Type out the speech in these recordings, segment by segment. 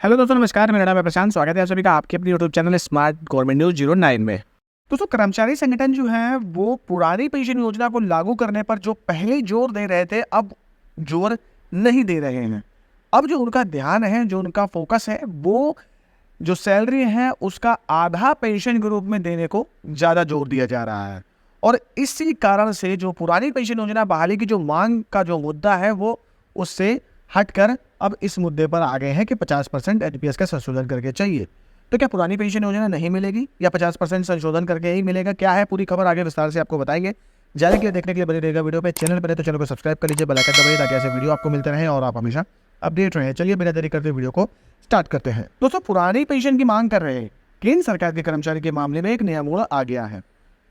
Hello दोस्तों, नमस्कार। मेरा नाम है प्रशांत। स्वागत है आप सभी का आपके अपनी YouTube channel smart government news 09 में। दोस्तों, कर्मचारी संगठन जो है वो पुरानी पेंशन योजना को लागू करने पर जो पहले जोर दे रहे थे, अब जोर नहीं दे रहे हैं। अब जो उनका ध्यान है, जो उनका फोकस है, वो जो सैलरी है उसका आधा पेंशन के रूप में देने को ज़्यादा जोर दिया जा रहा है। और इसी कारण से जो पुरानी पेंशन योजना बहाली की जो मांग का जो मुद्दा है वो उससे हटकर अब इस मुद्दे पर आ गए हैं कि 50% एनपीएस का संशोधन करके चाहिए। तो क्या पुरानी पेंशन योजना नहीं मिलेगी या 50% संशोधन करके ही मिलेगा? क्या है पूरी खबर, आगे विस्तार से आपको बताएंगे। ज़्यादा के लिए देखने के लिए बने रहेगा वीडियो पे। चैनल पर तो चैनल को सब्सक्राइब कर लीजिए, बेल आइकन दबाइए ताकि ऐसे वीडियो आपको मिलते रहे और आप हमेशा अपडेट रहें। चलिए बिना देरी करते वीडियो को स्टार्ट करते हैं। दोस्तों, पुरानी पेंशन की मांग कर रहे केंद्र सरकार के कर्मचारी के मामले में एक नया मोड़ आ गया है।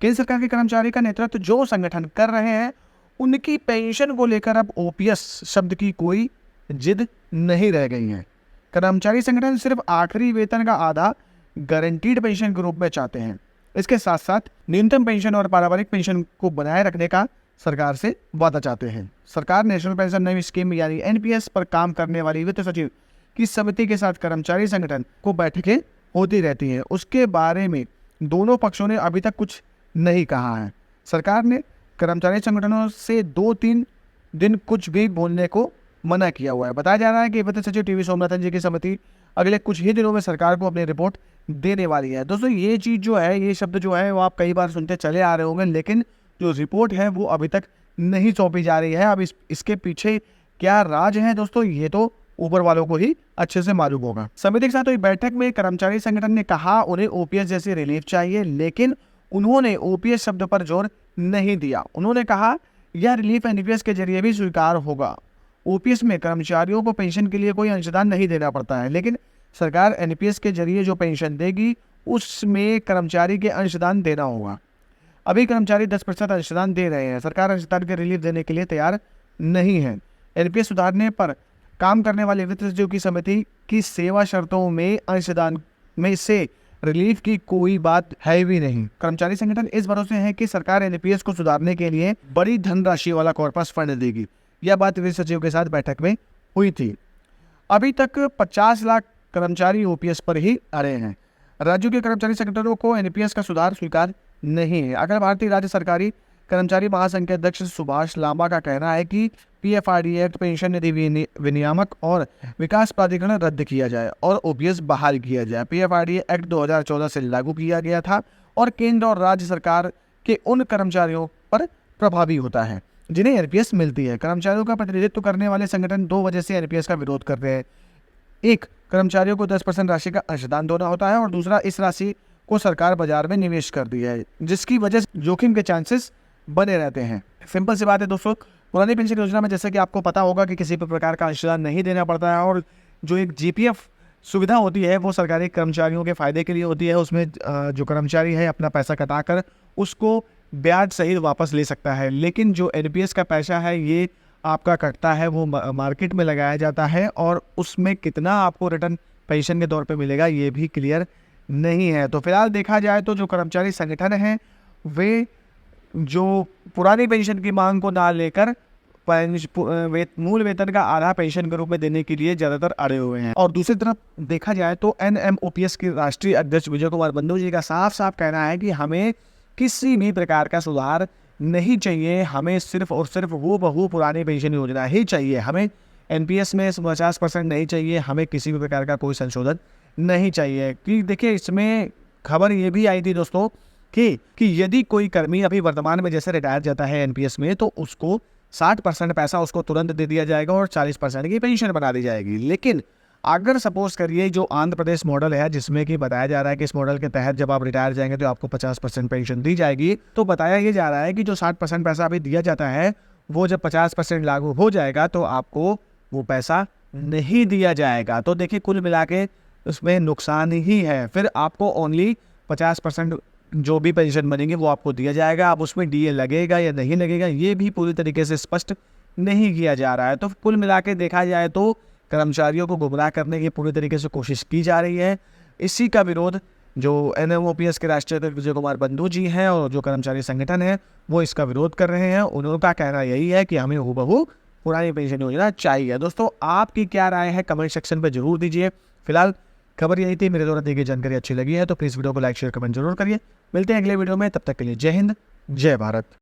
केंद्र सरकार के कर्मचारी का नेतृत्व जो संगठन कर रहे हैं, उनकी पेंशन को लेकर अब ओपीएस शब्द की कोई जिद नहीं रह गई है। कर्मचारी संगठन सिर्फ आखिरी वेतन का आधा गारंटीड पेंशन के रूप में चाहते हैं। इसके साथ साथ न्यूनतम पेंशन और पारिवारिक पेंशन को बनाए रखने का सरकार से वादा चाहते हैं। सरकार नेशनल पेंशन नई स्कीम यानी एनपीएस पर काम करने वाली वित्त सचिव की समिति के साथ कर्मचारी संगठन को बैठकें होती रहती हैं। उसके बारे में दोनों पक्षों ने अभी तक कुछ नहीं कहा है। सरकार ने कर्मचारी संगठनों से 2-3 दिन कुछ भी बोलने को मना किया हुआ है। बताया जा रहा है कि वित्त सचिव टीवी सोमनाथन जी की समिति अगले कुछ ही दिनों में सरकार को अपनी रिपोर्ट देने वाली है। दोस्तों, ये चीज़ जो है, ये शब्द जो है वो आप कई बार सुनते चले आ रहे होंगे, लेकिन जो रिपोर्ट है वो अभी तक नहीं सौंपी जा रही है। अब इसके पीछे क्या राज है दोस्तों, ये तो ऊपर वालों को ही अच्छे से मालूम होगा। समिति के साथ हुई बैठक में कर्मचारी संगठन ने कहा उन्हें ओपीएस जैसी रिलीफ चाहिए, लेकिन उन्होंने ओपीएस शब्द पर जोर नहीं दिया। उन्होंने कहा यह रिलीफ एनपीएस के जरिए भी स्वीकार होगा। ओपीएस में कर्मचारियों को पेंशन के लिए कोई अंशदान नहीं देना पड़ता है, लेकिन सरकार एनपीएस के जरिए जो पेंशन देगी उसमें कर्मचारी के अंशदान देना होगा। अभी कर्मचारी 10% अंशदान दे रहे हैं। सरकार अंशदान के रिलीफ देने के लिए तैयार नहीं है। एनपीएस सुधारने पर काम करने वाले वित्त सचिव की समिति की सेवा शर्तों में अंशदान में से रिलीफ की कोई बात है भी नहीं। कर्मचारी संगठन इस भरोसे है कि सरकार एनपीएस को सुधारने के लिए बड़ी धनराशि वाला कॉर्पस फंड देगी। यह बात वित्त सचिव के साथ बैठक में हुई थी। अभी तक 50 लाख कर्मचारी ओपीएस पर ही अड़े हैं। राज्यों के कर्मचारी संगठनों को एनपीएस का सुधार स्वीकार नहीं है। अगर भारतीय राज्य सरकारी कर्मचारी महासंघ के अध्यक्ष सुभाष लांबा का कहना है कि पीएफआरडी एक्ट, पेंशन निधि विनियामक और विकास प्राधिकरण रद्द किया जाए और ओपीएस बहाल किया जाए। पीएफआरडी एक्ट 2014 से लागू किया गया था और केंद्र और राज्य सरकार के उन कर्मचारियों पर प्रभावी होता है जिन्हें एनपीएस मिलती है। कर्मचारियों का प्रतिनिधित्व करने वाले संगठन 2 वजह से एनपीएस का विरोध कर रहे हैं। एक, कर्मचारियों को 10% राशि का अंशदान देना होता है और दूसरा, इस राशि को सरकार बाजार में निवेश कर दी है, जिसकी वजह से जोखिम के चांसेस बने रहते हैं। सिंपल सी बात है दोस्तों, पुरानी पेंशन योजना में जैसे कि आपको पता होगा कि किसी भी प्रकार का अंशदान नहीं देना पड़ता है और जो एक जीपीएफ सुविधा होती है वो सरकारी कर्मचारियों के फायदे के लिए होती है। उसमें जो कर्मचारी है अपना पैसा कटाकर उसको ब्याज सहित वापस ले सकता है, लेकिन जो एनपीएस का पैसा है ये आपका कटता है, वो मार्केट में लगाया जाता है और उसमें कितना आपको रिटर्न पेंशन के तौर पे मिलेगा ये भी क्लियर नहीं है। तो फिलहाल देखा जाए तो जो कर्मचारी संगठन हैं वे जो पुरानी पेंशन की मांग को ना लेकर मूल वेतन का आधा पेंशन के रूप में देने के लिए ज़्यादातर अड़े हुए हैं। और दूसरी तरफ देखा जाए तो एनएमओपीएस के राष्ट्रीय अध्यक्ष विजय कुमार बंधु जी का साफ साफ कहना है कि हमें किसी भी प्रकार का सुधार नहीं चाहिए, हमें सिर्फ और सिर्फ वो बहु पुरानी पेंशन योजना ही चाहिए। हमें एनपीएस में 50% नहीं चाहिए, हमें किसी भी प्रकार का कोई संशोधन नहीं चाहिए। कि देखिए, इसमें खबर ये भी आई थी दोस्तों कि यदि कोई कर्मी अभी वर्तमान में जैसे रिटायर जाता है एनपीएस में, तो उसको 60% पैसा उसको तुरंत दे दिया जाएगा और 40% की पेंशन बना दी जाएगी। लेकिन अगर सपोज करिए जो आंध्र प्रदेश मॉडल है, जिसमें कि बताया जा रहा है कि इस मॉडल के तहत जब आप रिटायर जाएंगे तो आपको 50% पेंशन दी जाएगी, तो बताया ये जा रहा है कि जो 60% पैसा अभी दिया जाता है वो जब 50% लागू हो जाएगा तो आपको वो पैसा नहीं दिया जाएगा। तो देखिए, कुल मिला के उसमें नुकसान ही है। फिर आपको ओनली 50% जो भी पेंशन बनेगी वो आपको दिया जाएगा। अब उसमें डीए लगेगा या नहीं लगेगा ये भी पूरी तरीके से स्पष्ट नहीं किया जा रहा है। तो कुल मिला के देखा जाए तो कर्मचारियों को गुमराह करने की पूरी तरीके से कोशिश की जा रही है। इसी का विरोध जो एनएमओपीएस के राष्ट्रीय अध्यक्ष विजय कुमार बंधु जी हैं और जो कर्मचारी संगठन है वो इसका विरोध कर रहे हैं। उनका कहना यही है कि हमें हूबहू पुरानी पेंशन योजना चाहिए। दोस्तों, आपकी क्या राय है कमेंट सेक्शन पर जरूर दीजिए। फिलहाल खबर यही थी, मेरे द्वारा दी गई जानकारी अच्छी लगी है तो प्लीज़ वीडियो को लाइक शेयर कमेंट जरूर करिए। मिलते हैं अगले वीडियो में, तब तक के लिए जय हिंद जय भारत।